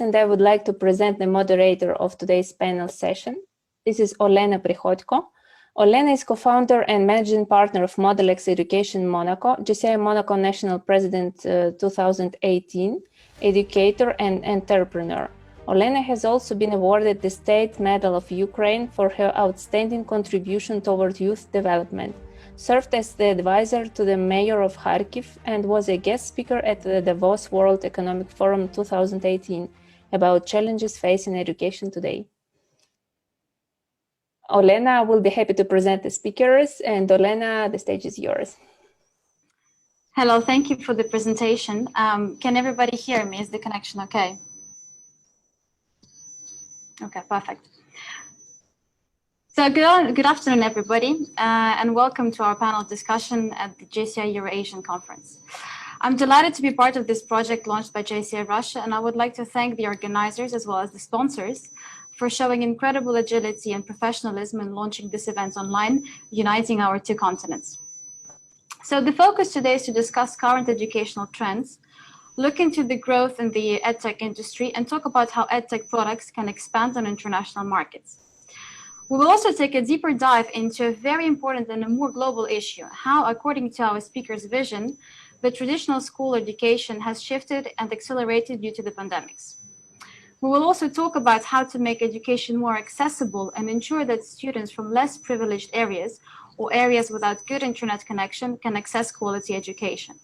panelists, and I would like to present the moderator of today's panel session. This is Olena Prykhodko. Olena is co-founder and managing partner of Modelex Education Monaco, JCI Monaco National President 2018, educator and entrepreneur. Olena has also been awarded the State Medal of Ukraine for her outstanding contribution toward youth development, served as the advisor to the mayor of Kharkiv, and was a guest speaker at the Davos World Economic Forum 2018 about challenges facing education today. Olena will be happy to present the speakers, and Olena, the stage is yours. Hello, thank you for the presentation. Can everybody hear me? Is the connection okay? Okay, perfect. So good afternoon, everybody, and welcome to our panel discussion at the JCI Euro-Asian Conference. I'm delighted to be part of this project launched by JCI Russia, and I would like to thank the organizers as well as the sponsors for showing incredible agility and professionalism in launching this event online, uniting our two continents. So the focus today is to discuss current educational trends, look into the growth in the edtech industry, and talk about how edtech products can expand on international markets. We will also take a deeper dive into a very important and a more global issue, how, according to our speaker's vision, the traditional school education has shifted and accelerated due to the pandemics. We will also talk about how to make education more accessible and ensure that students from less privileged areas or areas without good internet connection can access quality education.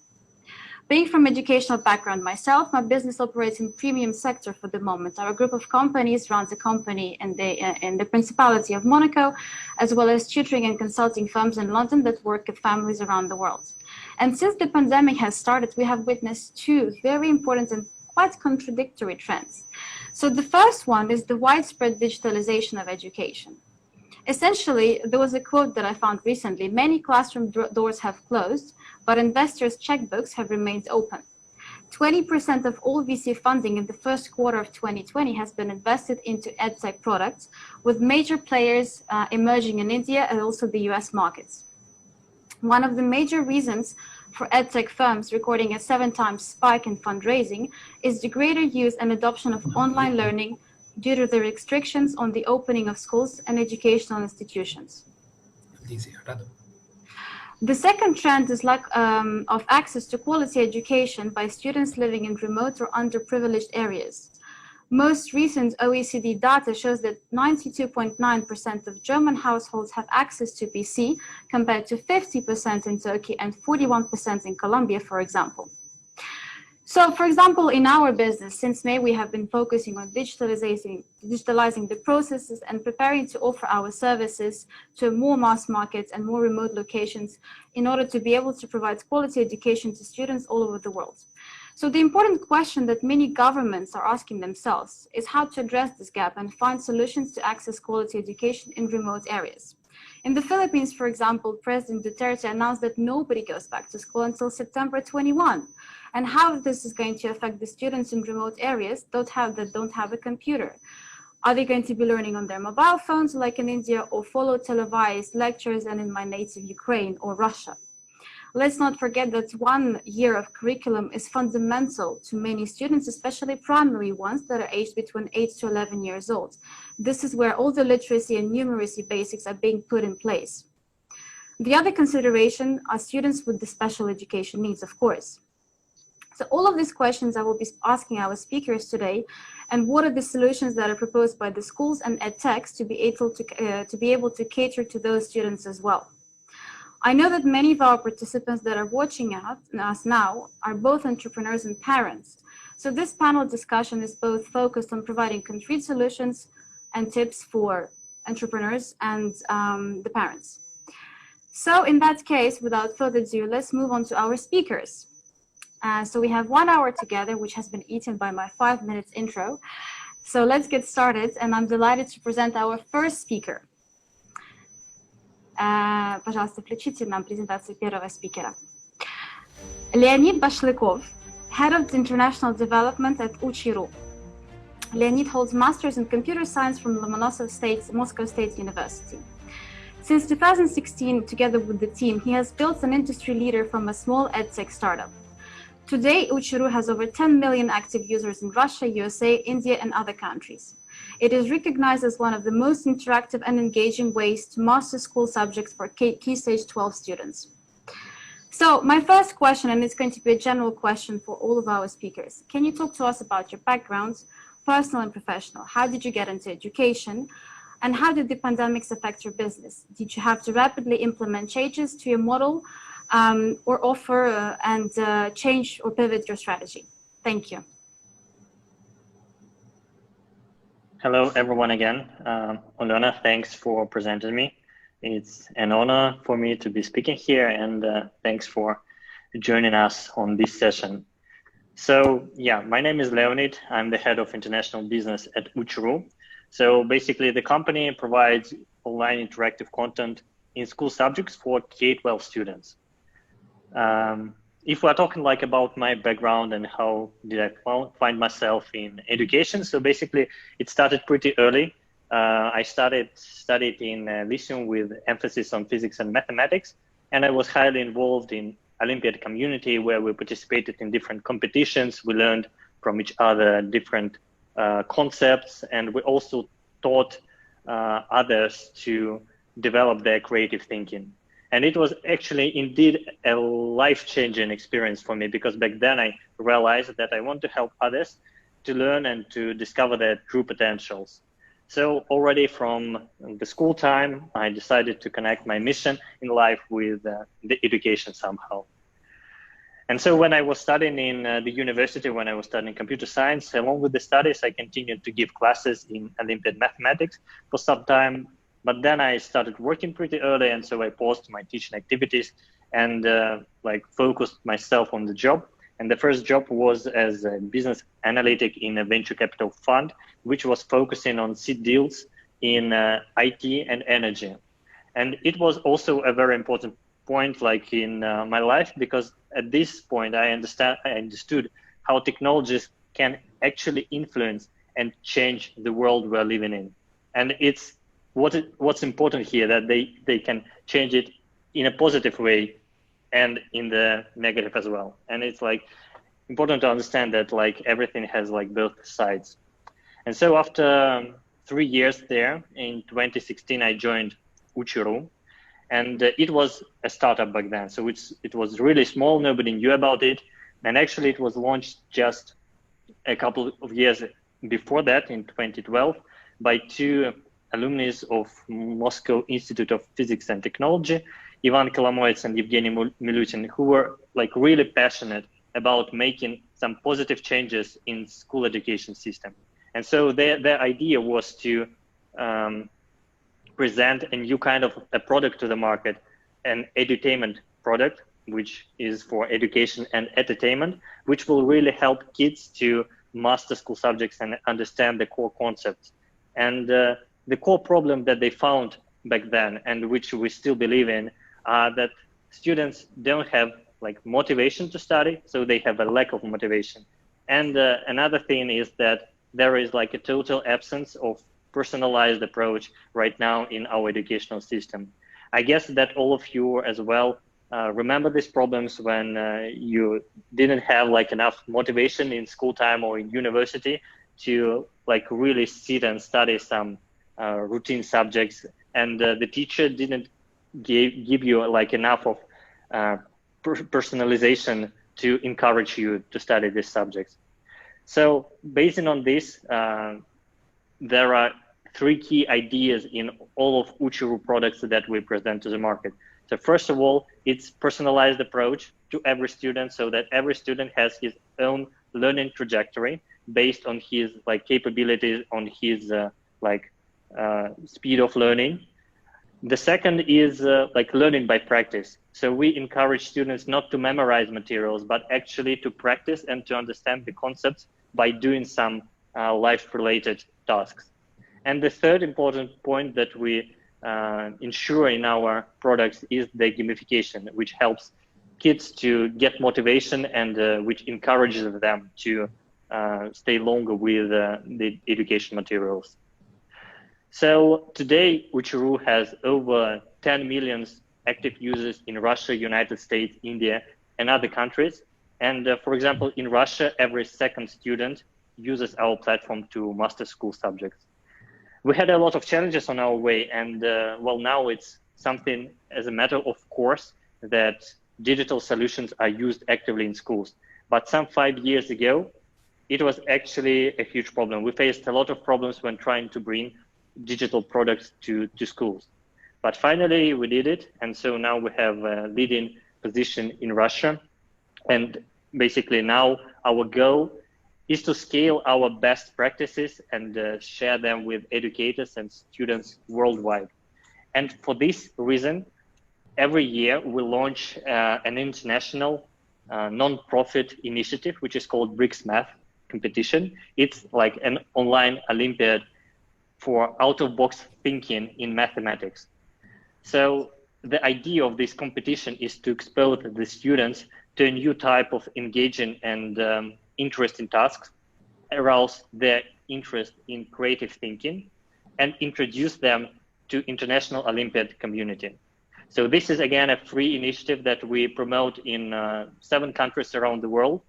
Being from educational background myself, my business operates in premium sector for the moment. Our group of companies runs a company in the Principality of Monaco, as well as tutoring and consulting firms in London that work with families around the world. And since the pandemic has started, we have witnessed two very important and quite contradictory trends. So the first one is the widespread digitalization of education. Essentially, there was a quote that I found recently: many classroom doors have closed, but investors' checkbooks have remained open. 20% of all VC funding in the first quarter of 2020 has been invested into edtech products, with major players emerging in India and also the US markets. One of the major reasons for edtech firms recording a 7-time spike in fundraising is the greater use and adoption of online learning due to the restrictions on the opening of schools and educational institutions. The second trend is lack of access to quality education by students living in remote or underprivileged areas. Most recent OECD data shows that 92.9% of German households have access to PC, compared to 50% in Turkey and 41% in Colombia, for example. So, for example, in our business, since May, we have been focusing on digitalizing the processes and preparing to offer our services to more mass markets and more remote locations in order to be able to provide quality education to students all over the world. So the important question that many governments are asking themselves is how to address this gap and find solutions to access quality education in remote areas. In the Philippines, for example, President Duterte announced that nobody goes back to school until September 21. And how this is going to affect the students in remote areas that don't have a computer. Are they going to be learning on their mobile phones like in India, or follow televised lectures and in my native Ukraine or Russia? Let's not forget that 1 year of curriculum is fundamental to many students, especially primary ones that are aged between 8 to 11 years old. This is where all the literacy and numeracy basics are being put in place. The other consideration are students with the special education needs, of course. So all of these questions I will be asking our speakers today, and what are the solutions that are proposed by the schools and edtechs to be able to cater to those students as well. I know that many of our participants that are watching us now are both entrepreneurs and parents. So this panel discussion is both focused on providing concrete solutions and tips for entrepreneurs and the parents. So in that case, without further ado, let's move on to our speakers. So we have 1 hour together, which has been eaten by my 5 minutes intro. So let's get started, and I'm delighted to present our first speaker. Пожалуйста, включите нам презентацию первого спикера. Leonid Bashlykov, Head of International Development at UCHI. Leonid holds Masters in Computer Science from Moscow State University. Since 2016, together with the team, he has built an industry leader from a small edtech startup. Today, UCHI has over 10 million active users in Russia, USA, India, and other countries. It is recognized as one of the most interactive and engaging ways to master school subjects for Key Stage 12 students. So my first question, and it's going to be a general question for all of our speakers. Can you talk to us about your backgrounds, personal and professional? How did you get into education? And how did the pandemics affect your business? Did you have to rapidly implement changes to your model or offer and change or pivot your strategy? Thank you. Hello, everyone again. Olena, thanks for presenting me. It's an honor for me to be speaking here, and thanks for joining us on this session. So yeah, my name is Leonid. I'm the head of international business at UCHI. So basically the company provides online interactive content in school subjects for K-12 students. If we're talking like about my background and how did I find myself in education, so basically it started pretty early. I studied in Lyceum with emphasis on physics and mathematics, and I was highly involved in Olympiad community where we participated in different competitions. We learned from each other different concepts, and we also taught others to develop their creative thinking. And it was actually indeed a life-changing experience for me, because back then I realized that I want to help others to learn and to discover their true potentials. So already from the school time, I decided to connect my mission in life with the education somehow. And so when I was studying in the university, when I was studying computer science, along with the studies, I continued to give classes in Olympiad mathematics for some time. But then I started working pretty early, and so I paused my teaching activities and focused myself on the job. And the first job was as a business analytic in a venture capital fund, which was focusing on seed deals in IT and energy. And it was also a very important point in my life, because at this point I understood how technologies can actually influence and change the world we're living in. And it's what's important here, that they can change it in a positive way and in the negative as well. And it's important to understand that everything has both sides. And so after 3 years there, in 2016, I joined UCHI, and it was a startup back then. So it was really small, nobody knew about it. And actually it was launched just a couple of years before that, in 2012, by two alumni of Moscow Institute of Physics and Technology, Ivan Kolomoets and Evgeny Milutin, who were really passionate about making some positive changes in school education system. And so their idea was to present a new kind of a product to the market, an edutainment product, which is for education and entertainment, which will really help kids to master school subjects and understand the core concepts. And the core problem that they found back then, and which we still believe in, that students don't have motivation to study, so they have a lack of motivation. And another thing is that there is a total absence of personalized approach right now in our educational system. I guess that all of you as well remember these problems when you didn't have enough motivation in school time or in university to really sit and study some routine subjects, and the teacher didn't give you enough of personalization to encourage you to study these subjects. So based on this, there are 3 key ideas in all of UCHI products that we present to the market. So first of all, it's personalized approach to every student, so that every student has his own learning trajectory based on his capabilities, on his speed of learning. The second is learning by practice. So we encourage students not to memorize materials, but actually to practice and to understand the concepts by doing some life-related tasks. And the third important point that we ensure in our products is the gamification, which helps kids to get motivation and which encourages them to stay longer with the education materials. So today, UCHI has over 10 million active users in Russia, United States, India, and other countries. And for example, in Russia, every second student uses our platform to master school subjects. We had a lot of challenges on our way, and well, now it's something as a matter of course that digital solutions are used actively in schools. But some 5 years ago, it was actually a huge problem. We faced a lot of problems when trying to bring digital products to schools. But finally, we did it, and so now we have a leading position in Russia. And basically now our goal is to scale our best practices and share them with educators and students worldwide. And for this reason, every year we launch an international non-profit initiative, which is called BRICS Math competition. It's like an online Olympiad for out-of-box thinking in mathematics. So the idea of this competition is to expose the students to a new type of engaging and interesting tasks, arouse their interest in creative thinking, and introduce them to international Olympiad community. So this is again a free initiative that we promote in 7 countries around the world,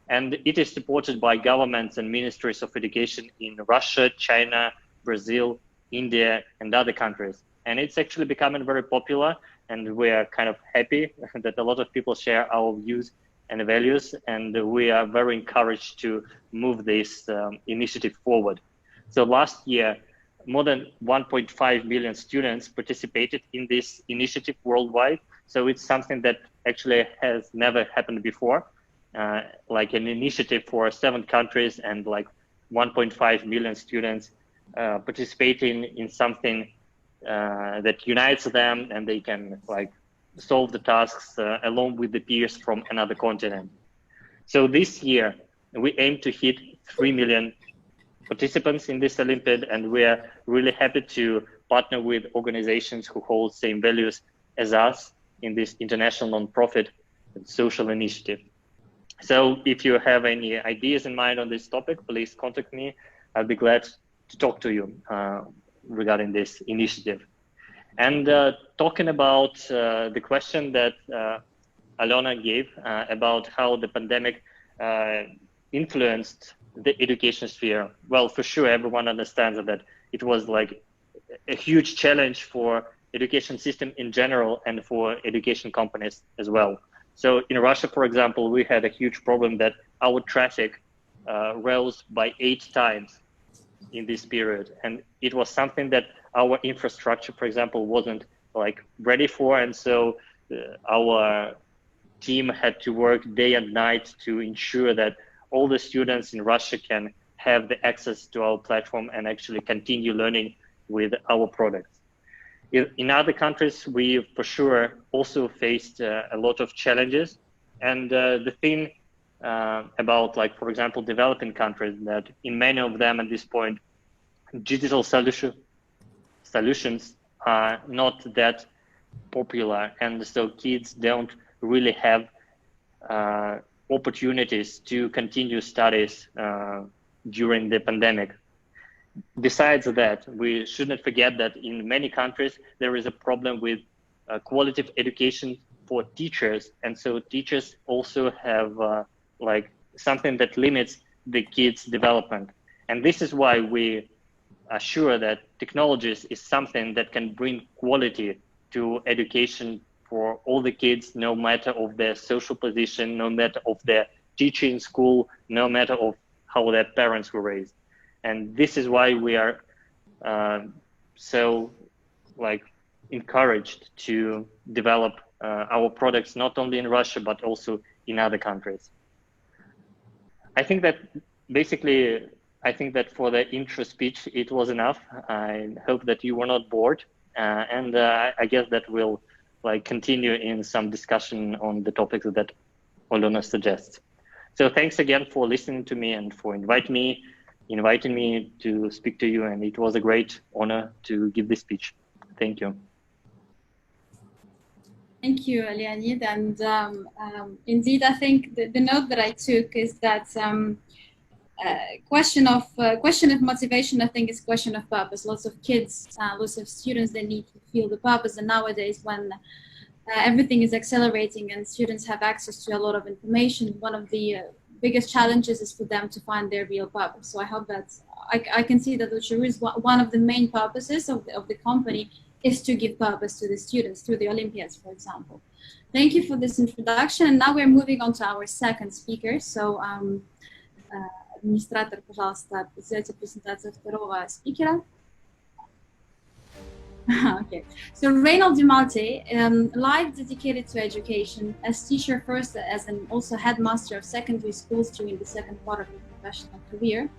and it is supported by governments and ministries of education in Russia, China, Brazil, India, and other countries. And it's actually becoming very popular, and we are kind of happy that a lot of people share our views and values, and we are very encouraged to move this initiative forward. So last year, more than 1.5 million students participated in this initiative worldwide. So it's something that actually has never happened before, like an initiative for 7 countries and like 1.5 million students participating in something that unites them, and they can like solve the tasks along with the peers from another continent. So this year we aim to hit 3 million participants in this Olympiad, and we are really happy to partner with organizations who hold same values as us in this international non-profit and social initiative. So if you have any ideas in mind on this topic, please contact me. I'll be glad to talk to you regarding this initiative. And talking about the question that Alena gave about how the pandemic influenced the education sphere. Well, for sure, everyone understands that it was like a huge challenge for education system in general and for education companies as well. So in Russia, for example, we had a huge problem that our traffic rose by 8 times in this period. And it was something that our infrastructure, for example, wasn't like ready for. And so our team had to work day and night to ensure that all the students in Russia can have the access to our platform and actually continue learning with our products. In other countries, we for sure also faced a lot of challenges. And the thing about, like, for example, developing countries, that in many of them at this point, digital solutions are not that popular. And so kids don't really have opportunities to continue studies during the pandemic. Besides that, we shouldn't forget that in many countries, there is a problem with quality of education for teachers. And so teachers also have like something that limits the kids' development. And this is why we are sure that technologies is something that can bring quality to education for all the kids, no matter of their social position, no matter of their teaching in school, no matter of how their parents were raised. And this is why we are so like encouraged to develop our products, not only in Russia, but also in other countries. I think that basically, for the intro speech, it was enough. I hope that you were not bored. And I guess that we'll like continue in some discussion on the topics that Olena suggests. So thanks again for listening to me and for inviting me to speak to you. And it was a great honor to give this speech. Thank you. Thank you, Leonid. And indeed, I think the note that I took is that question of motivation, I think, is question of purpose. Lots of kids, lots of students, they need to feel the purpose. And nowadays, when everything is accelerating and students have access to a lot of information. One of the biggest challenges is for them to find their real purpose. So I hope that I can see that UCHI is one of the main purposes of the company is to give purpose to the students through the Olympiads, for example. Thank you for this introduction. And now we're moving on to our second speaker. So, администратор, пожалуйста, сделайте презентацию второго спикера. Okay, so Reynold Dumalte, life dedicated to education, as teacher first as an also headmaster of secondary schools during the second part of his professional career,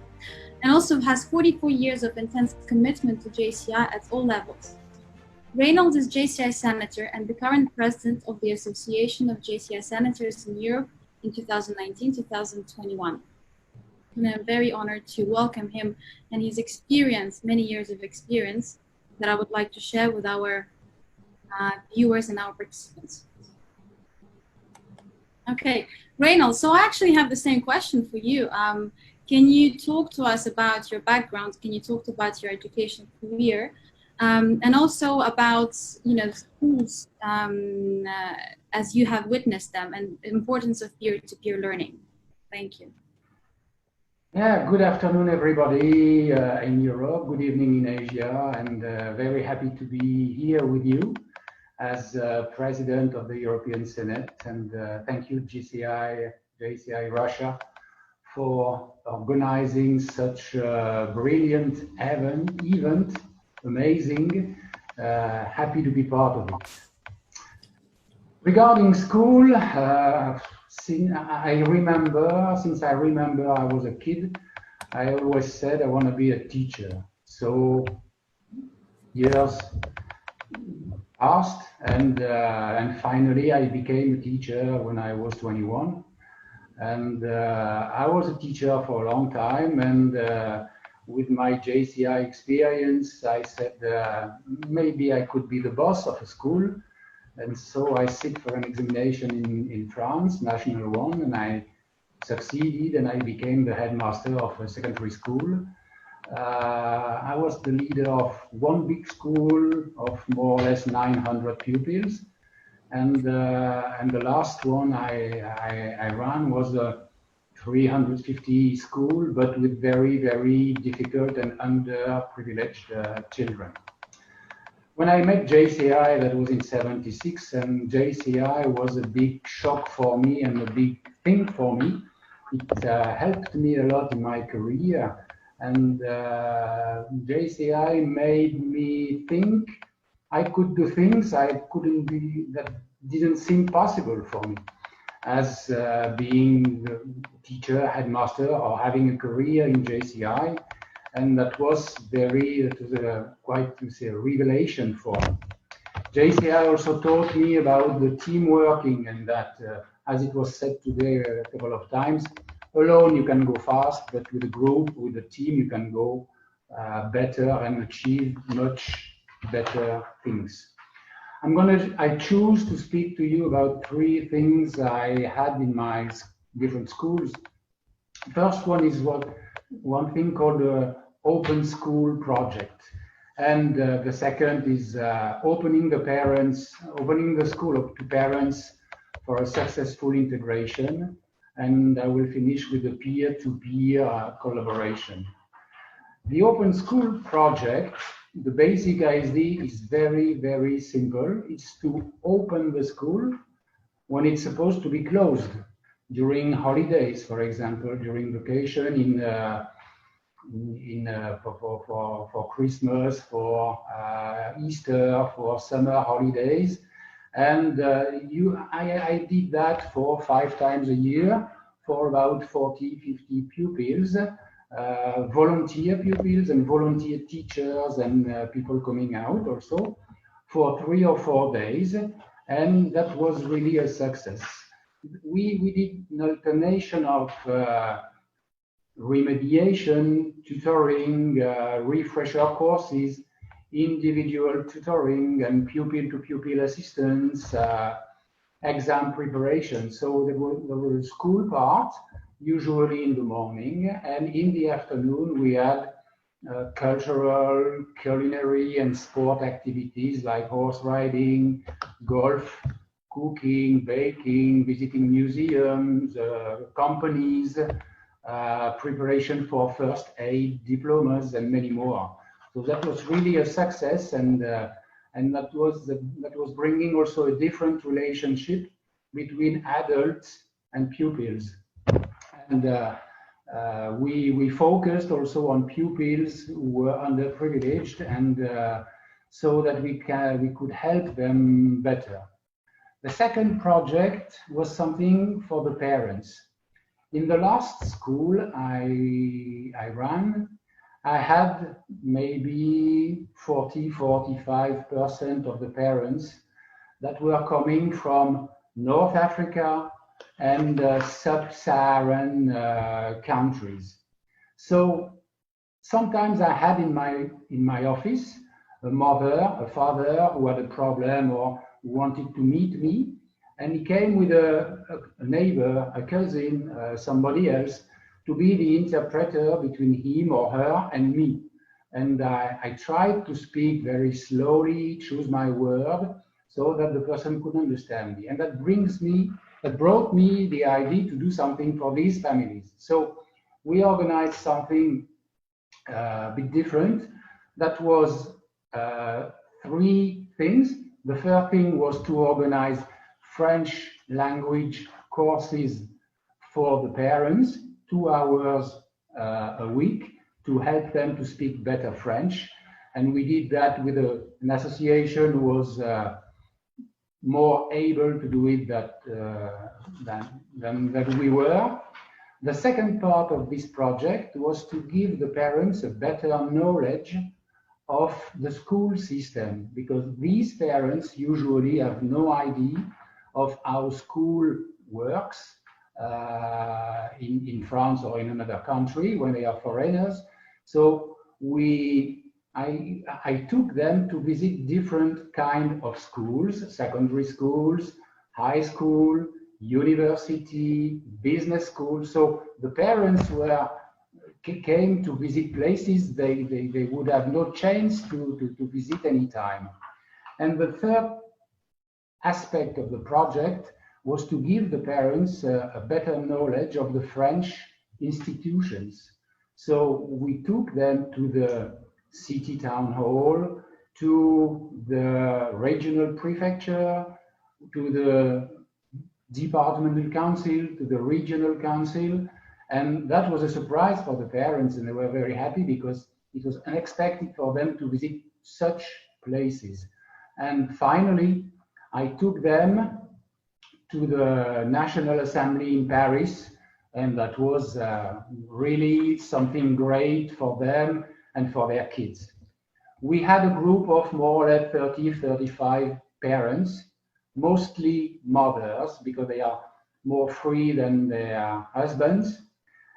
and also has 44 years of intense commitment to JCI at all levels. Reynold is JCI Senator and the current president of the Association of JCI Senators in Europe in 2019-2021. And I'm very honored to welcome him and his experience, many years of experience, that I would like to share with our viewers and our participants. Okay, Reynold, so I actually have the same question for you. Can you talk to us about your background? Can you talk about your education career? And also about, you know, schools as you have witnessed them and the importance of peer-to-peer learning. Thank you. Yeah, good afternoon, everybody in Europe. Good evening in Asia, and very happy to be here with you as President of the European Senate. And thank you, JCI Russia, for organizing such a brilliant event. Amazing. Happy to be part of it. Regarding school, since I remember I was a kid, I always said I want to be a teacher. So years passed, and finally I became a teacher when I was 21. And I was a teacher for a long time, and with my JCI experience, I said maybe I could be the boss of a school. And so I sit for an examination in France, national one, and I succeeded, and I became the headmaster of a secondary school. I was the leader of one big school of more or less 900 pupils, and the last one I ran was a 350 school, but with very, very difficult and underprivileged children. When I met JCI, that was in '76, and JCI was a big shock for me and a big thing for me. It helped me a lot in my career, and JCI made me think I could do things I couldn't be, that didn't seem possible for me, as being the teacher, headmaster, or having a career in JCI. And that was quite, to say, a revelation for me. JCI also taught me about the team working, and that, as it was said today a couple of times, alone you can go fast, but with a group, with a team, you can go better and achieve much better things. I choose to speak to you about three things I had in my different schools. First one is one thing called the Open School Project. And the second is opening the school up to parents for a successful integration. And I will finish with the peer-to-peer collaboration. The Open School Project, the basic idea is very, very simple. It's to open the school when it's supposed to be closed. During holidays, for example, during vacation, for Christmas, for Easter, for summer holidays, and I did that 4 or 5 times a year for about 40-50 pupils, volunteer pupils and volunteer teachers and people coming out also for 3 or 4 days, and that was really a success. We did an alternation of remediation, tutoring, refresher courses, individual tutoring, and pupil-to-pupil assistance, exam preparation. So there was a school part, usually in the morning, and in the afternoon we had cultural, culinary, and sport activities like horse riding, golf, cooking, baking, visiting museums, companies, preparation for first aid, diplomas, and many more. So that was really a success, and that was bringing also a different relationship between adults and pupils. And we focused also on pupils who were underprivileged, and so that we could help them better. The second project was something for the parents. In the last school I ran, I had maybe 40–45% of the parents that were coming from North Africa and sub-Saharan countries. So sometimes I had in my office a mother, a father who had a problem or wanted to meet me, and he came with a neighbor, a cousin, somebody else, to be the interpreter between him or her and me. And I tried to speak very slowly, choose my word, so that the person could understand me. And that brought me the idea to do something for these families. So we organized something a bit different. That was 3 things. The first thing was to organize French language courses for the parents, 2 hours a week, to help them to speak better French. And we did that with an association who was more able to do it than we were. The second part of this project was to give the parents a better knowledge of the school system, because these parents usually have no idea of how school works in France or in another country when they are foreigners. So I took them to visit different kind of schools, secondary schools, high school, university, business school. So the parents came to visit places they would have no chance to visit any time. And the third aspect of the project was to give the parents a better knowledge of the French institutions. So we took them to the city town hall, to the regional prefecture, to the departmental council, to the regional council. And that was a surprise for the parents, and they were very happy because it was unexpected for them to visit such places. And finally, I took them to the National Assembly in Paris, and that was really something great for them and for their kids. We had a group of more or less 30–35 parents, mostly mothers, because they are more free than their husbands.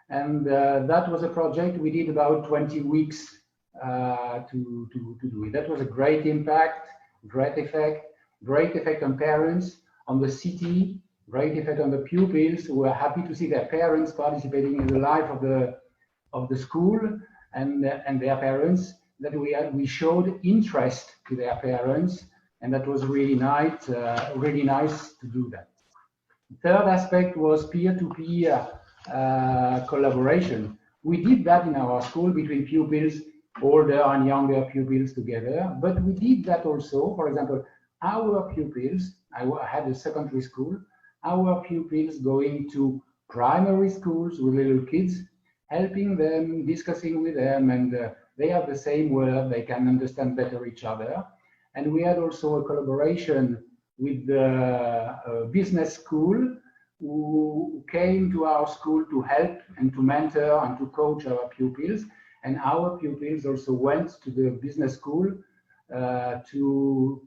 And that was a project we did about 20 weeks to do it. That was a great impact, great effect on parents, on the city, great effect on the pupils who were happy to see their parents participating in the life of the school, and their parents, that we showed interest to their parents, and that was really nice to do that. The third aspect was peer-to-peer collaboration. We did that in our school between pupils, older and younger pupils together, but we did that also, for example, our pupils, I had a secondary school, our pupils going to primary schools with little kids, helping them, discussing with them, and they have the same word, they can understand better each other. And we had also a collaboration with the business school, who came to our school to help and to mentor and to coach our pupils. And our pupils also went to the business school to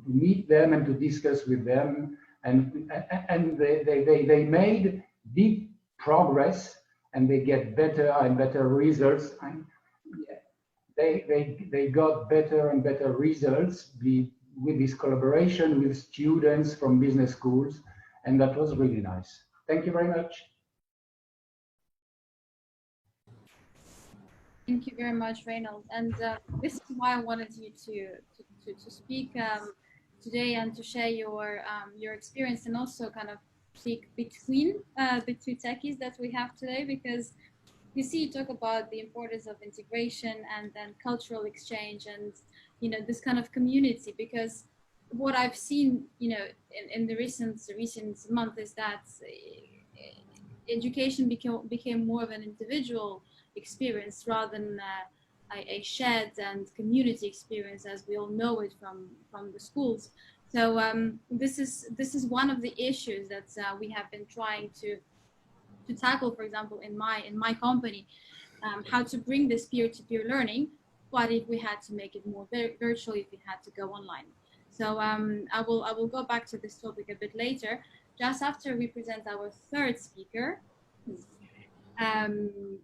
meet them and to discuss with them. And they made big progress, and they get better and better results. And they got better and better results with this collaboration with students from business schools. And that was really nice. Thank you very much. Thank you very much, Reynold. And this is why I wanted you to speak. today and to share your experience, and also kind of speak between the two techies that we have today, because you see, you talk about the importance of integration and then cultural exchange and, you know, this kind of community, because what I've seen, you know, in the recent month is that education became more of an individual experience rather than a shared and community experience, as we all know it from the schools. So this is one of the issues that we have been trying to tackle, for example, in my company, how to bring this peer-to-peer learning, but if we had to make it more virtual, if it had to go online. So I will go back to this topic a bit later, just after we present our third speaker.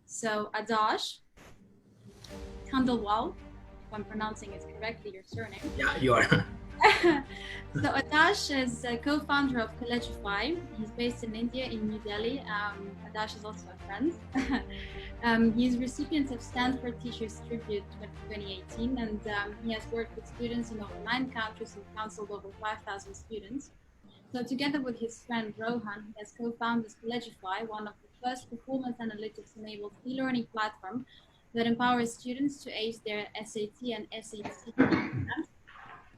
So Adarsh Khandelwal, if I'm pronouncing it correctly, your surname. Yeah, you are. So Adarsh is a co-founder of COLLEGIFY. He's based in India, in New Delhi. Adarsh is also a friend. He's recipient of Stanford Teachers Tribute 2018, and he has worked with students in over 9 countries and counseled over 5,000 students. So together with his friend Rohan, he has co-founded COLLEGIFY, one of the first performance analytics-enabled e-learning platform that empowers students to ace their SAT and SAT exams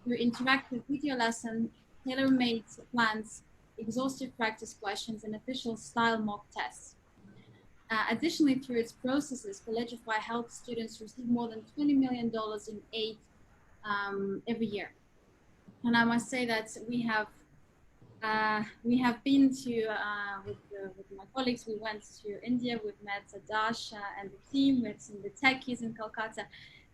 through interactive video lesson, tailor-made plans, exhaustive practice questions, and official style mock tests. Additionally, through its processes, COLLEGIFY helps students receive more than $20 million in aid every year. And I must say that we have been to, with my colleagues, we went to India, we've met Adarsh and the team, we've seen the techies in Calcutta,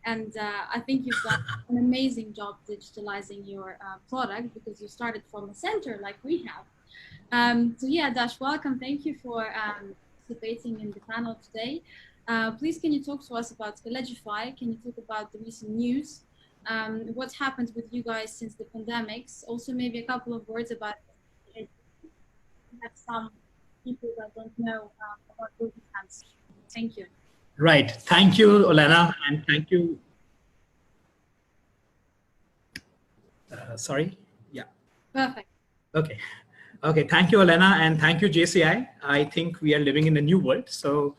and I think you've done an amazing job digitalizing your product, because you started from a center like we have. So yeah, Adarsh, welcome. Thank you for participating in the panel today. Please, can you talk to us about COLLEGIFY? Can you talk about the recent news? What happened with you guys since the pandemics? Also, maybe a couple of words about it. We have some people that don't know about Google Hands. Thank you. Right. Thank you, Olena, and thank you. Sorry. Yeah. Perfect. Okay. Okay. Thank you, Olena, and thank you, JCI. I think we are living in a new world. So,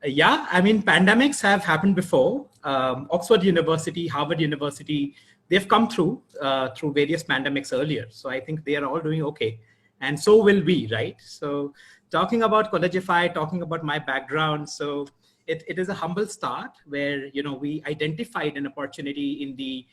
yeah, I mean, pandemics have happened before. Oxford University, Harvard University, they've come through various pandemics earlier. So I think they are all doing okay. And so will we, right? So talking about COLLEGIFY, talking about my background. So it is a humble start where, you know, we identified an opportunity in the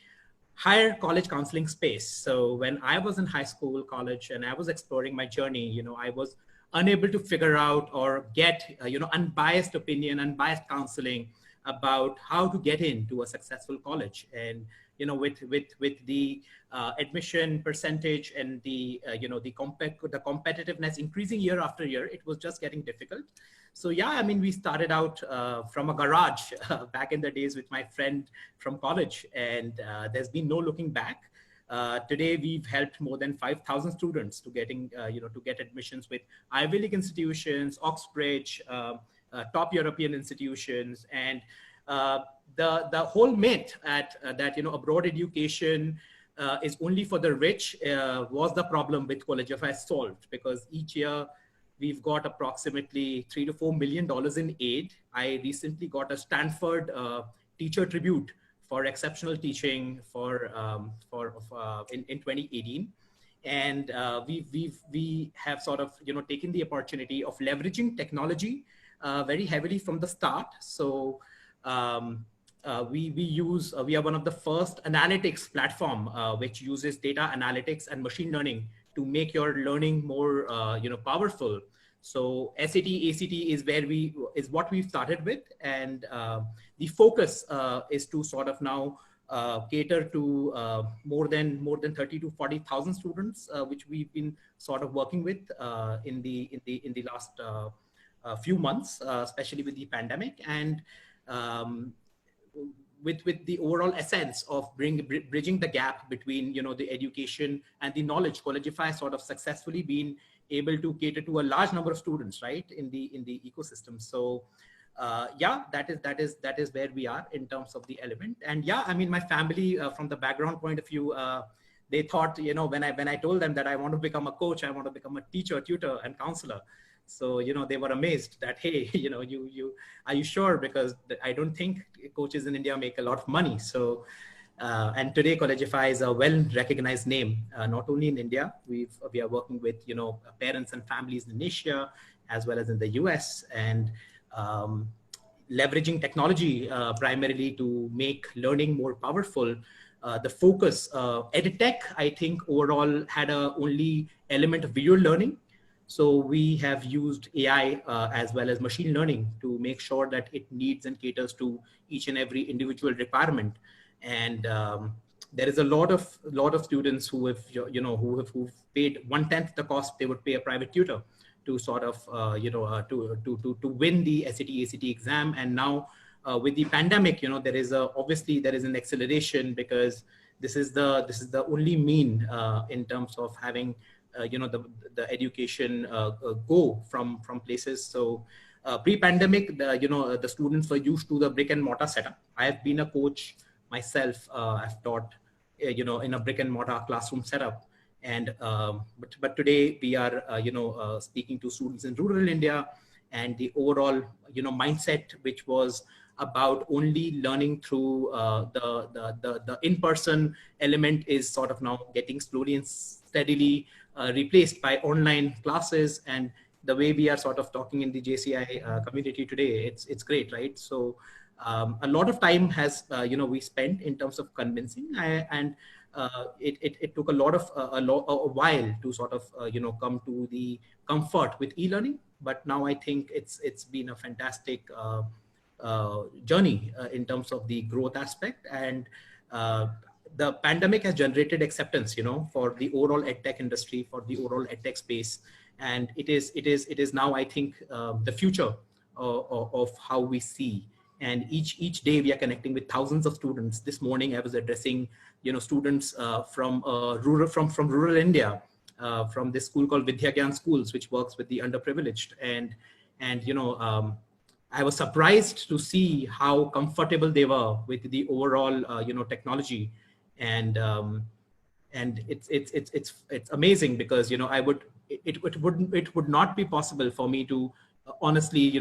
higher college counseling space. So when I was in high school, college, and I was exploring my journey, you know, I was unable to figure out or get, you know, unbiased opinion, unbiased counseling about how to get into a successful college. And, you know, with the admission percentage and the, you know, the competitiveness increasing year after year, it was just getting difficult. So yeah, I mean, we started out from a garage back in the days with my friend from college, and there's been no looking back. Today, we've helped more than 5,000 students to getting, you know, to get admissions with Ivy League institutions, Oxbridge, top European institutions, and the whole myth that you know, abroad education is only for the rich was the problem with COLLEGIFY solved, because each year we've got approximately $3 to $4 million in aid. I recently got a Stanford teacher tribute for exceptional teaching in 2018, and we have sort of, you know, taken the opportunity of leveraging technology very heavily from the start. So we are one of the first analytics platform which uses data analytics and machine learning to make your learning more you know, powerful. So SAT, ACT is what we've started with, and the focus is to sort of now cater to more than 30 to 40,000 students, which we've been sort of working with in the last few months, especially with the pandemic, and with the overall essence of bridging the gap between, you know, the education and the knowledge. COLLEGIFY sort of successfully been able to cater to a large number of students, right, in the ecosystem. So yeah, that is where we are in terms of the element. And yeah, I mean, my family, from the background point of view, they thought, you know, when I told them that I want to become a coach, I want to become a teacher, tutor, and counselor. So, you know, they were amazed that, hey, you know, are you sure? Because I don't think coaches in India make a lot of money. So, and today COLLEGIFY is a well-recognized name, not only in India. We are working with, you know, parents and families in Asia, as well as in the US, and leveraging technology primarily to make learning more powerful. The focus, EdTech, I think overall had a only element of video learning. So we have used AI as well as machine learning to make sure that it needs and caters to each and every individual requirement. And there is a lot of students who have, you know, who've paid 1/10 the cost they would pay a private tutor to sort of to win the SAT ACT exam. And now with the pandemic, you know, obviously there is an acceleration, because this is the only mean in terms of having you know, the education go from places. So pre-pandemic, the students were used to the brick and mortar setup. I have been a coach myself. I've taught you know, in a brick and mortar classroom setup. And but today we are speaking to students in rural India, and the overall, you know, mindset, which was about only learning through the in-person element, is sort of now getting slowly and steadily replaced by online classes. And the way we are sort of talking in the JCI community today, it's great, right? So a lot of time has we spent in terms of convincing, and it took a while to sort of come to the comfort with e-learning. But now I think it's been a fantastic journey in terms of the growth aspect. And the pandemic has generated acceptance, you know, for the overall edtech industry, for the overall edtech space. And it is now, I think, the future of how we see. And each day we are connecting with thousands of students. This morning I was addressing, you know, students from rural India, from this school called Vidyagyan Schools, which works with the underprivileged. And you know, I was surprised to see how comfortable they were with the overall technology. And it's amazing, because, you know, it would not be possible for me to honestly,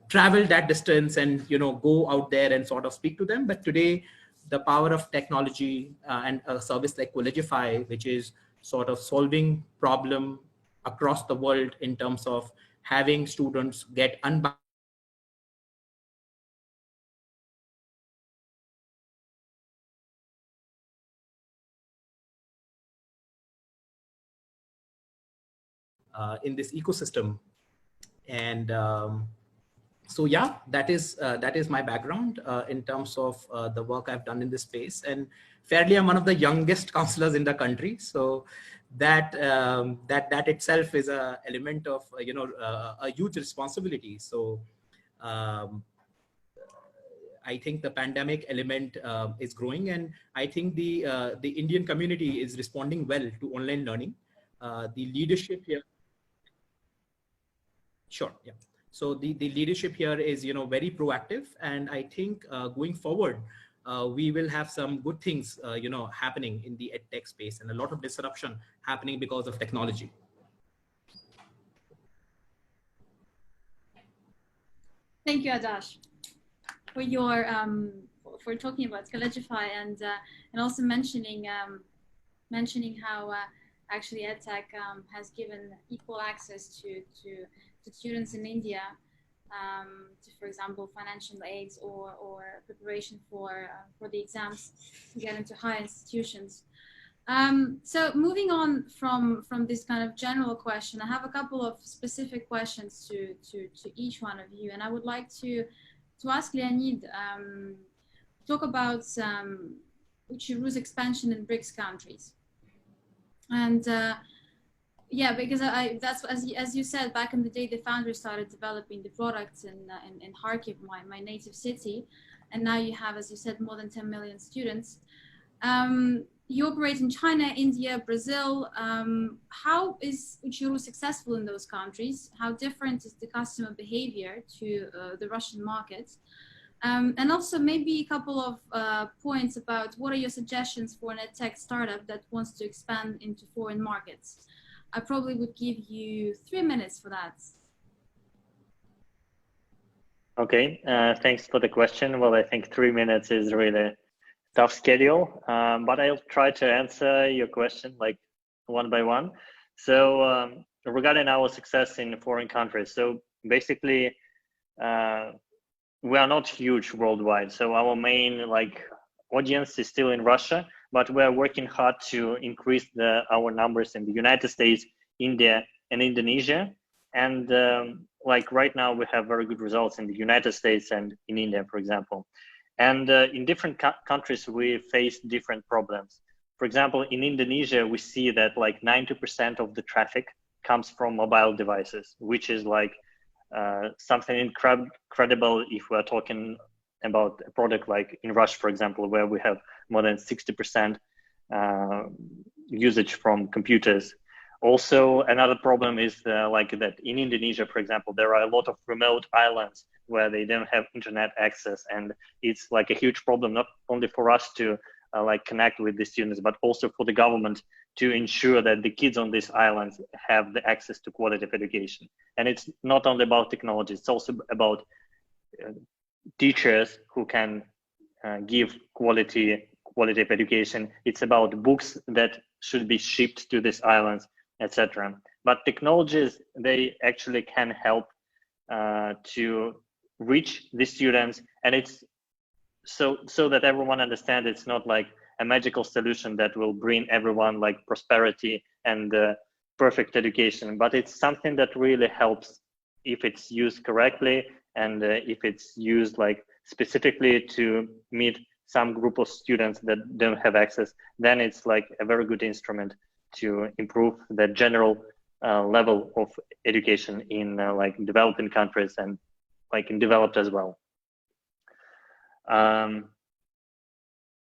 travel that distance and, you know, go out there and sort of speak to them. But today, the power of technology and a service like COLLEGIFY, which is sort of solving problem across the world in terms of having students get unbound in this ecosystem. And so yeah, that is my background in terms of the work I've done in this space. And fairly, I'm one of the youngest counselors in the country. So that itself is a element of a huge responsibility. So I think the pandemic element is growing, and I think the Indian community is responding well to online learning. The leadership here. Sure. Yeah. So the leadership here is, you know, very proactive, and I think going forward, we will have some good things, happening in the edtech space, and a lot of disruption happening because of technology. Thank you, Adarsh, for your for talking about COLLEGIFY and also mentioning how actually edtech has given equal access to students in India, to, for example, financial aids or preparation for the exams to get into higher institutions. So moving on from this kind of general question, I have a couple of specific questions to each one of you, and I would like to ask Leonid, talk about UCHI's expansion in BRICS countries. And yeah, because that's, as you said, back in the day, the founders started developing the products in Kharkiv, my native city, and now you have, as you said, more than 10 million students. You operate in China, India, Brazil. How is UCHI successful in those countries? How different is the customer behavior to the Russian market? And also maybe a couple of points about what are your suggestions for an edtech startup that wants to expand into foreign markets. I probably would give you 3 minutes for that. Okay, thanks for the question. Well, I think 3 minutes is really a tough schedule, but I'll try to answer your question like one by one. So regarding our success in foreign countries, so basically we are not huge worldwide. So our main like audience is still in Russia, but we're working hard to increase our numbers in the United States, India, and Indonesia. And like right now, we have very good results in the United States and in India, for example. And in different countries, we face different problems. For example, in Indonesia, we see that like 90% of the traffic comes from mobile devices, which is like something incredible if we're talking about a product like in Russia, for example, where we have more than 60% usage from computers. Also, another problem is like that in Indonesia, for example, there are a lot of remote islands where they don't have internet access, and it's like a huge problem not only for us to like connect with the students, but also for the government to ensure that the kids on these islands have the access to quality of education. And it's not only about technology, it's also about teachers who can give quality of education. It's about books that should be shipped to these islands, etc. But technologies, they actually can help to reach the students, and it's so that everyone understands it's not like a magical solution that will bring everyone like prosperity and perfect education, but it's something that really helps if it's used correctly, and if it's used like specifically to meet some group of students that don't have access, then it's like a very good instrument to improve the general level of education in like developing countries and like in developed as well.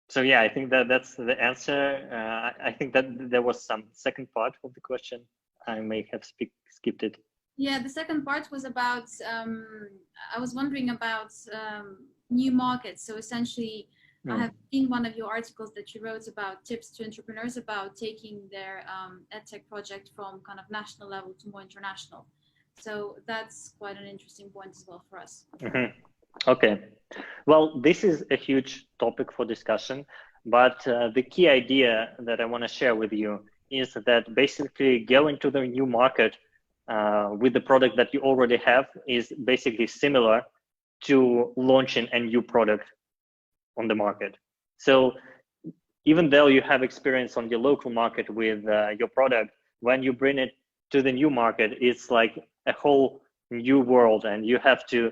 So yeah, I think that's the answer. I think that there was some second part of the question. I may have skipped it. Yeah, the second part was about, I was wondering about new markets. So essentially, I have seen one of your articles that you wrote about tips to entrepreneurs about taking their edtech project from kind of national level to more international. So that's quite an interesting point as well for us. Mm-hmm. Okay, well, this is a huge topic for discussion, but the key idea that I want to share with you is that basically going to the new market with the product that you already have is basically similar to launching a new product on the market. So even though you have experience on your local market with your product, when you bring it to the new market, it's like a whole new world, and you have to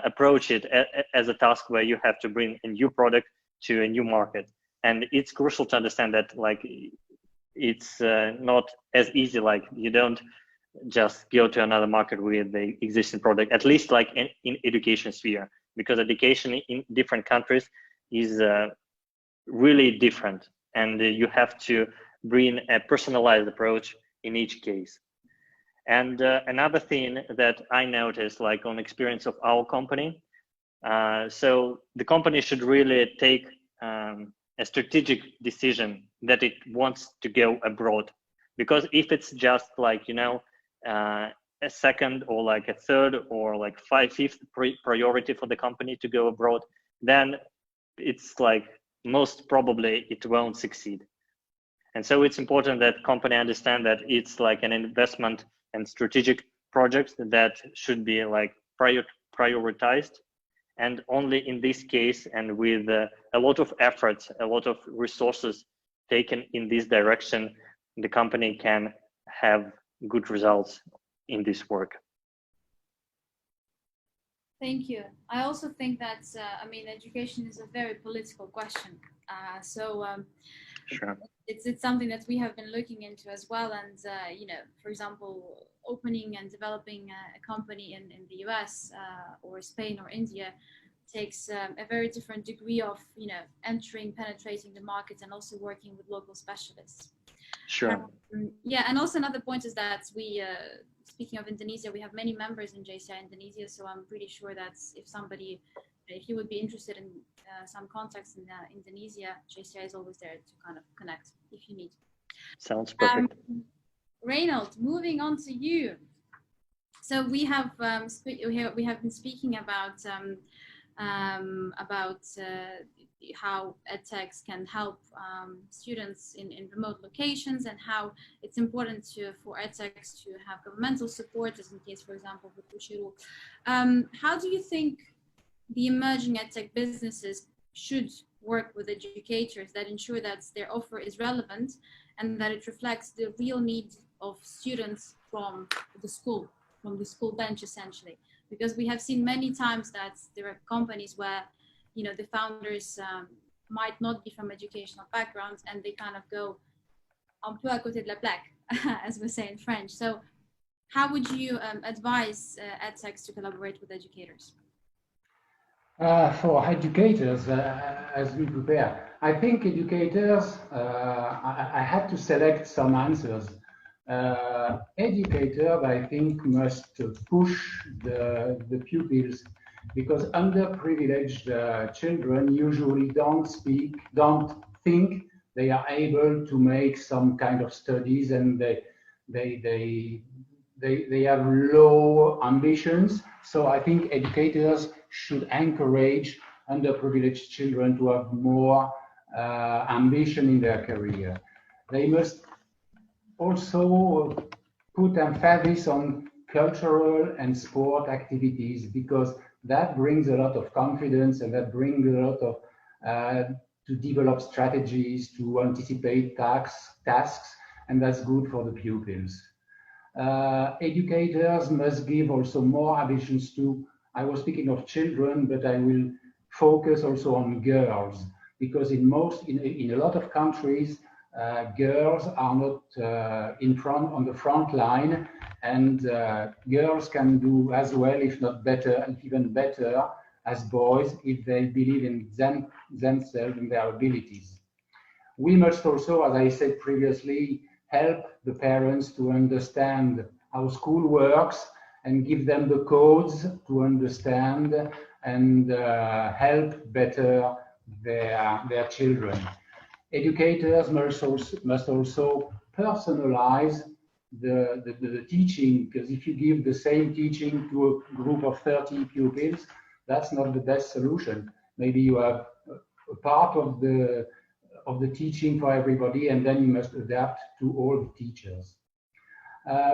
approach it as a task where you have to bring a new product to a new market. And it's crucial to understand that like it's not as easy, like you don't just go to another market with the existing product, at least like in education sphere, because education in different countries is really different, and you have to bring a personalized approach in each case. And another thing that I noticed, like on experience of our company, so the company should really take a strategic decision that it wants to go abroad, because if it's just like, you know, a second or like a third or like fifth priority for the company to go abroad, then it's like most probably it won't succeed. And so it's important that company understand that it's like an investment and strategic projects that should be like prioritized. And only in this case, and with a lot of efforts, a lot of resources taken in this direction, the company can have good results in this work. Thank you. I also think that, I mean, education is a very political question. Sure. It's something that we have been looking into as well. And, you know, for example, opening and developing a company in the US or Spain or India takes a very different degree of, you know, penetrating the market and also working with local specialists. Sure. Yeah, and also another point is that we, speaking of Indonesia, we have many members in JCI Indonesia, so I'm pretty sure that if somebody if you would be interested in some contacts in Indonesia, JCI is always there to kind of connect if you need. Sounds perfect. Reynold, moving on to you. So we have been speaking about how edtechs can help students in remote locations, and how it's important for edtechs to have governmental support, as in case, for example, with Ushiru. How do you think the emerging edtech businesses should work with educators that ensure that their offer is relevant and that it reflects the real needs of students from the school bench, essentially? Because we have seen many times that there are companies where, you know, the founders might not be from educational backgrounds, and they kind of go un peu à côté de la plaque, as we say in French. So how would you advise edtechs to collaborate with educators? For educators, as we prepare, I think educators, I had to select some answers. Educators, I think, must push the pupils, because underprivileged children usually don't think they are able to make some kind of studies, and they have low ambitions. So I think educators should encourage underprivileged children to have more ambition in their career. They must also put emphasis on cultural and sport activities, because that brings a lot of confidence, and that brings a lot of to develop strategies, to anticipate tasks, and that's good for the pupils. Educators must give also more ambitions to, I was speaking of children, but I will focus also on girls, because in a lot of countries, girls are not on the front line, and girls can do as well, if not better, and even better as boys, if they believe in themselves and their abilities. We must also, as I said previously, help the parents to understand how school works, and give them the codes to understand and help better their children. Educators must also personalize the teaching, because if you give the same teaching to a group of 30 pupils, that's not the best solution. Maybe you have a part of the teaching for everybody, and then you must adapt to all the teachers.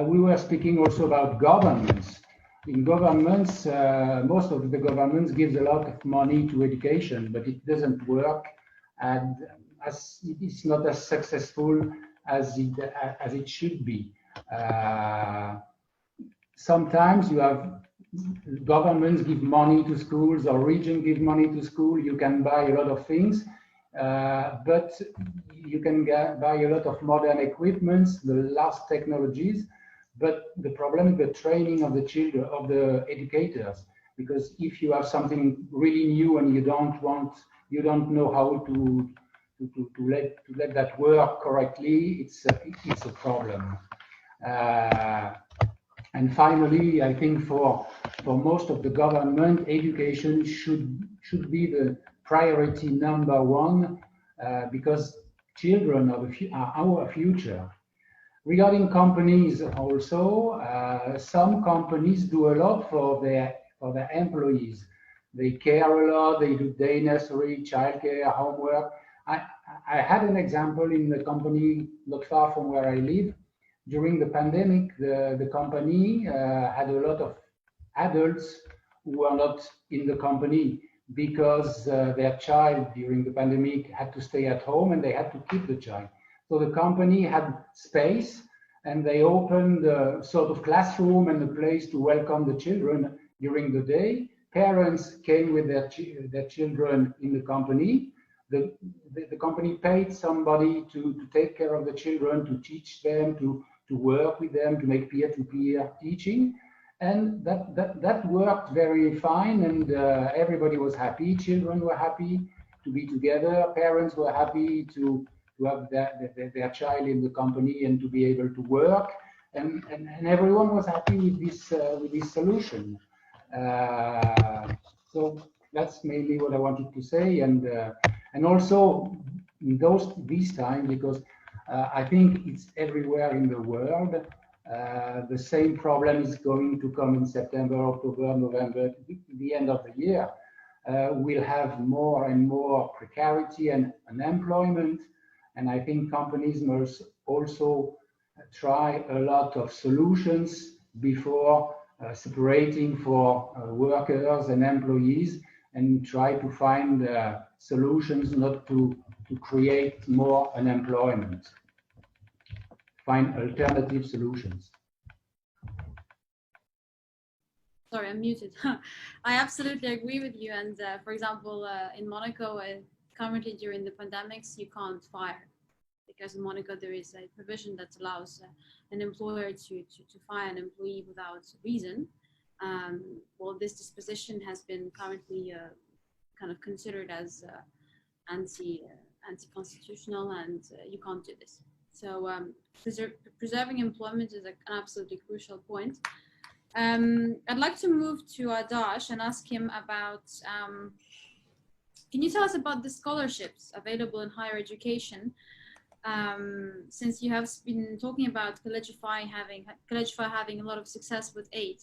We were speaking also about governments. In governments, most of the governments gives a lot of money to education, but it doesn't work, and as it's not as successful as it should be. Sometimes you have governments give money to schools, or region give money to school. You can buy a lot of things, but you can buy a lot of modern equipments, the last technologies. But the problem is the training of the children, of the educators, because if you have something really new and you don't know how to let that work correctly, it's a problem. And finally, I think for most of the government, education should be the priority #1, because children are our future. Regarding companies also, some companies do a lot for their employees. They care a lot, they do day nursery, childcare, homework. I had an example in the company not far from where I live. During the pandemic, the company had a lot of adults who were not in the company, because their child during the pandemic had to stay at home, and they had to keep the child. So the company had space, and they opened a sort of classroom and a place to welcome the children during the day. Parents came with their children in the company. The company paid somebody to take care of the children, to teach them, to work with them, to make peer-to-peer teaching. And that worked very fine, and everybody was happy. Children were happy to be together. Parents were happy to have their child in the company and to be able to work, and everyone was happy with this solution. So that's mainly what I wanted to say, and also in this time, because I think it's everywhere in the world. The same problem is going to come in September, October, November, the end of the year. We'll have more and more precarity and unemployment, and I think companies must also try a lot of solutions before separating for workers and employees, and try to find solutions not to create more unemployment. Find alternative solutions. Sorry, I'm muted. I absolutely agree with you. And for example, in Monaco, currently during the pandemics, you can't fire, because in Monaco there is a provision that allows an employer to fire an employee without reason. Well, this disposition has been currently kind of considered as anti-constitutional, and you can't do this. So preserving employment is an absolutely crucial point. I'd like to move to Adarsh and ask him about, can you tell us about the scholarships available in higher education? Since you have been talking about COLLEGIFY having a lot of success with aid,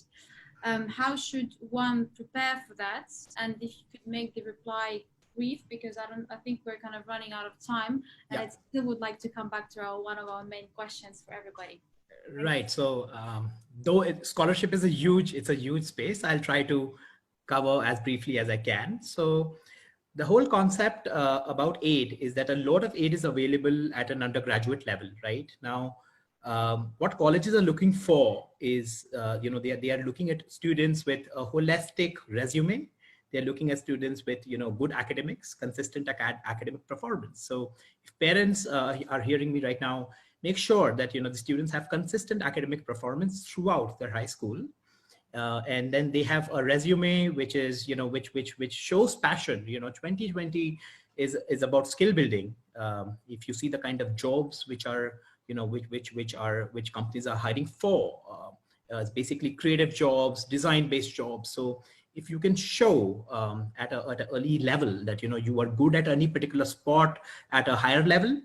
how should one prepare for that? And if you could make the reply brief, because I think we're kind of running out of time, and I still would like to come back to one of our main questions for everybody. Right. So though scholarship is a huge space, I'll try to cover as briefly as I can. So the whole concept about aid is that a lot of aid is available at an undergraduate level. Right now, what colleges are looking for is, they are looking at students with a holistic resume. They're looking at students with, good academics, consistent academic performance. So if parents are hearing me right now, make sure that, the students have consistent academic performance throughout their high school. And then they have a resume, which is, which shows passion. 2020 is about skill building. If you see the kind of jobs which are, which companies are hiring for, it's basically creative jobs, design-based jobs. So if you can show at an early level that, you are good at any particular spot at a higher level,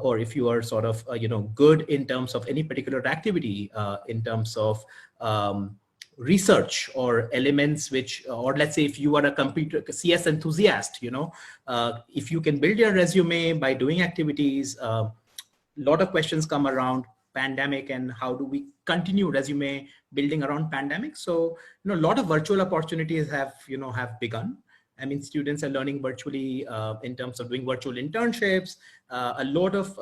or if you are sort of, good in terms of any particular activity, in terms of research or elements which, or let's say if you are a computer CS enthusiast, if you can build your resume by doing activities, a lot of questions come around pandemic and how do we continue resume building around pandemic. So, a lot of virtual opportunities have begun. I mean, students are learning virtually in terms of doing virtual internships. A lot of,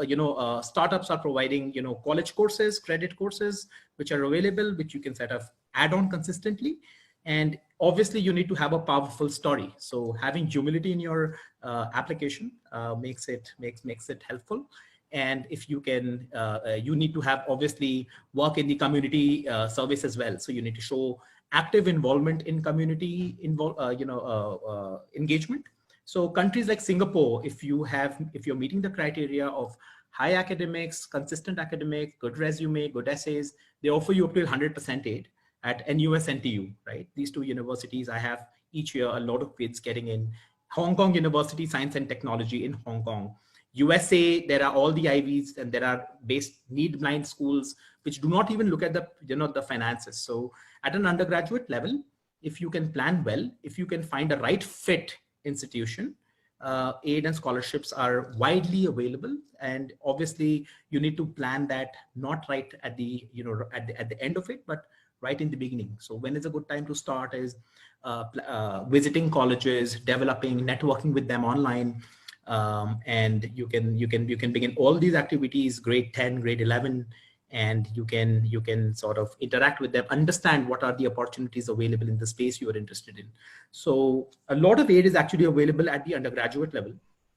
startups are providing, college courses, credit courses, which are available, which you can sort of add on consistently. And obviously you need to have a powerful story. So having humility in your application makes it helpful. And if you can, you need to have obviously work in the community service as well. So you need to show active involvement in community engagement. So countries like Singapore, if you're meeting the criteria of high academics, consistent academic, good resume, good essays, they offer you up to 100% aid at NUS, NTU, right? These two universities, I have each year a lot of kids getting in. Hong Kong University, Science and Technology in Hong Kong. USA, there are all the IVs, and there are need-blind schools which do not even look at the the finances. So at an undergraduate level, if you can plan well, if you can find a right fit institution, aid and scholarships are widely available. And obviously you need to plan that not right at the at the end of it, but right in the beginning. So when is a good time to start is visiting colleges, developing, networking with them online. And you can begin all these activities, grade 10, grade 11, and you can sort of interact with them, understand what are the opportunities available in the space you are interested in. So a lot of aid is actually available at the undergraduate level.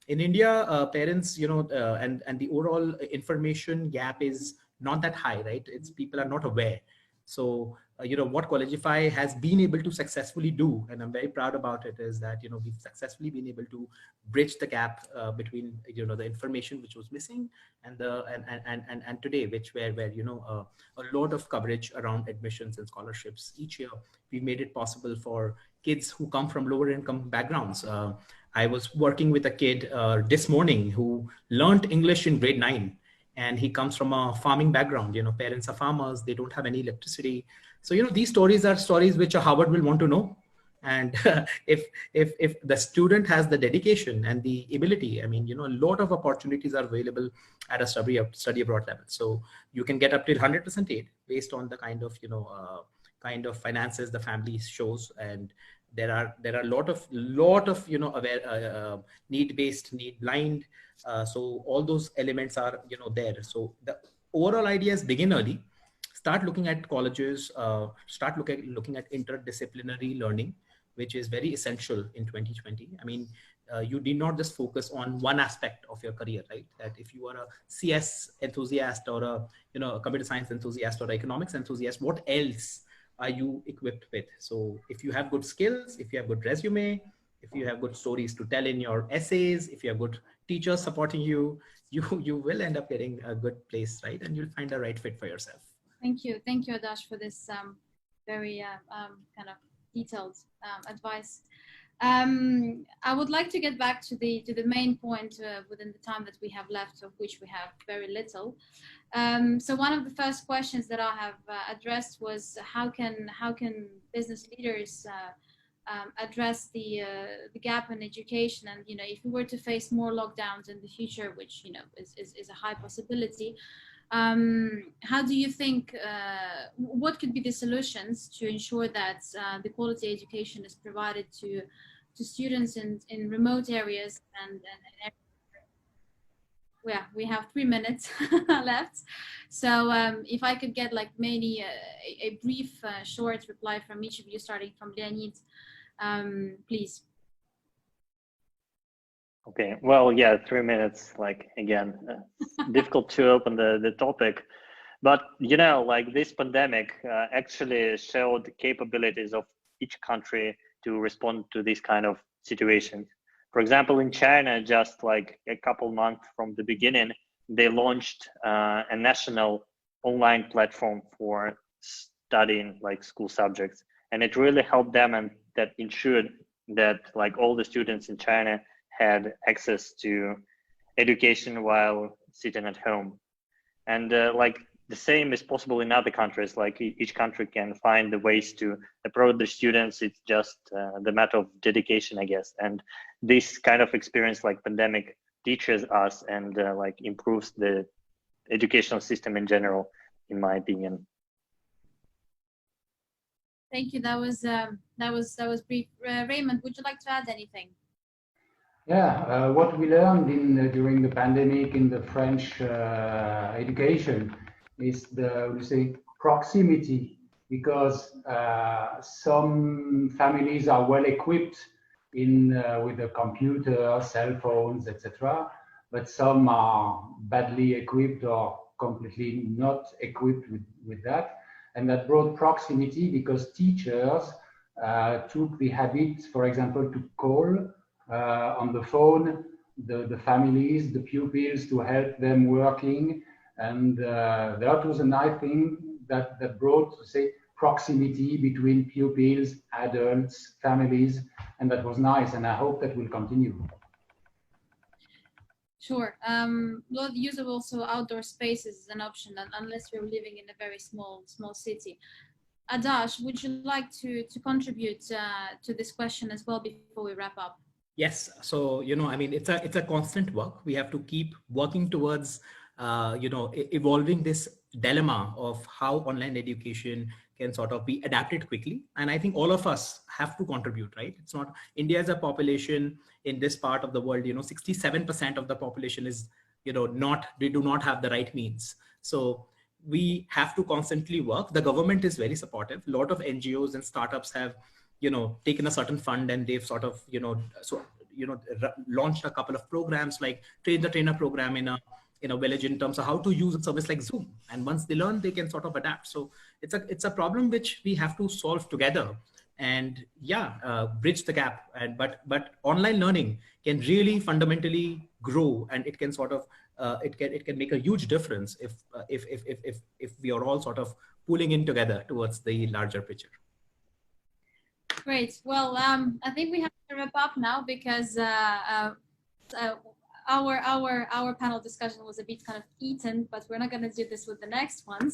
In India, parents, and the overall information gap is not that high, right? People are not aware. So, what Collegify has been able to successfully do, and I'm very proud about it, is that, we've successfully been able to bridge the gap between, the information which was missing and and today, where a lot of coverage around admissions and scholarships each year. We made it possible for kids who come from lower income backgrounds. I was working with a kid this morning who learned English in grade 9. And he comes from a farming background. Parents are farmers, they don't have any electricity. So, these stories are stories which a Harvard will want to know. And if the student has the dedication and the ability, I mean, a lot of opportunities are available at a study abroad level. So you can get up to 100% aid based on the kind of finances the family shows. And there are a lot of need-based, need-blind. So all those elements are there. So the overall idea is begin early, start looking at colleges, start looking at interdisciplinary learning, which is very essential in 2020. I mean, you did not just focus on one aspect of your career, right? That if you are a CS enthusiast or a computer science enthusiast or economics enthusiast, what else are you equipped with? So if you have good skills, if you have good resume, if you have good stories to tell in your essays, if you have good teachers supporting you, you will end up getting a good place, right? And you'll find the right fit for yourself. Thank you, Adarsh, for this very kind of detailed advice. I would like to get back to the main point within the time that we have left, of which we have very little. So one of the first questions that I have addressed was how can business leaders address the gap in education? And if we were to face more lockdowns in the future, which is a high possibility, how do you think, what could be the solutions to ensure that the quality education is provided to students in remote areas and yeah, we have 3 minutes left. So if I could get like maybe a brief, short reply from each of you, starting from Leonid, please. Okay, well, yeah, 3 minutes, like, again, difficult to open the topic. But, like this pandemic actually showed the capabilities of each country to respond to this kind of situation. For example, in China, just like a couple months from the beginning, they launched a national online platform for studying like school subjects. And it really helped them, and that ensured that like all the students in China had access to education while sitting at home. And like the same is possible in other countries, like each country can find the ways to approach the students. It's just the matter of dedication, I guess. And this kind of experience like pandemic teaches us and like improves the educational system in general, in my opinion. Thank you. That was brief. Reynold, would you like to add anything? Yeah, what we learned during the pandemic in the French education is the proximity, because some families are well equipped with the computer, cell phones, etc., but some are badly equipped or completely not equipped with that, and that brought proximity because teachers took the habit, for example, to call on the phone the families, the pupils, to help them working. And that was a nice thing that brought, say, proximity between pupils, adults, families, and that was nice, and I hope that will continue. Sure. The use of also outdoor spaces is an option, unless you're living in a very small city. Adarsh, would you like to contribute to this question as well before we wrap up? Yes. So, I mean, it's a constant work. We have to keep working towards, evolving this dilemma of how online education can sort of be adapted quickly. And I think all of us have to contribute, right? It's not India as a population in this part of the world, 67% of the population is, they do not have the right means. So we have to constantly work. The government is very supportive. A lot of NGOs and startups have taken a certain fund, and they've sort of, launched a couple of programs like Train the Trainer program in a in a village in terms of how to use a service like Zoom. And once they learn, they can sort of adapt. So it's a problem which we have to solve together and bridge the gap. And but online learning can really fundamentally grow, and it can sort of it can make a huge difference if we are all sort of pulling in together towards the larger picture. Great. Well, I think we have to wrap up now because our panel discussion was a bit kind of eaten, but we're not going to do this with the next ones.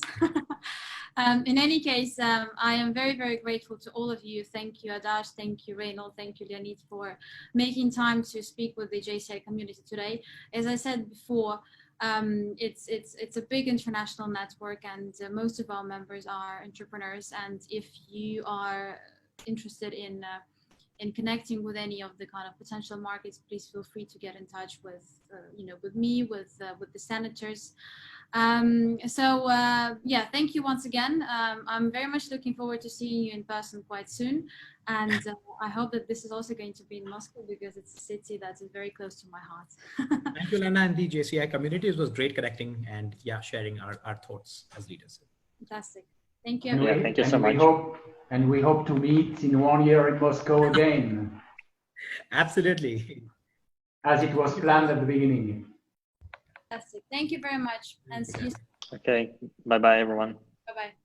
In any case, I am very, very grateful to all of you. Thank you, Adarsh. Thank you, Reynold. Thank you, Leonid, for making time to speak with the JCI community today. As I said before, it's a big international network, and most of our members are entrepreneurs. And if you are interested in connecting with any of the kind of potential markets, please feel free to get in touch with with me, with the senators. Yeah, thank you once again. I'm very much looking forward to seeing you in person quite soon, and I hope that this is also going to be in Moscow, because it's a city that is very close to my heart. Thank you, Olena, and the JCI community. It was great connecting and sharing our thoughts as leaders. Fantastic. Thank you. Yeah, thank you so much. We hope to meet in 1 year in Moscow again. Absolutely. As it was planned at the beginning. Fantastic. Thank you very much, and see you soon. Okay. Bye-bye, everyone. Bye-bye.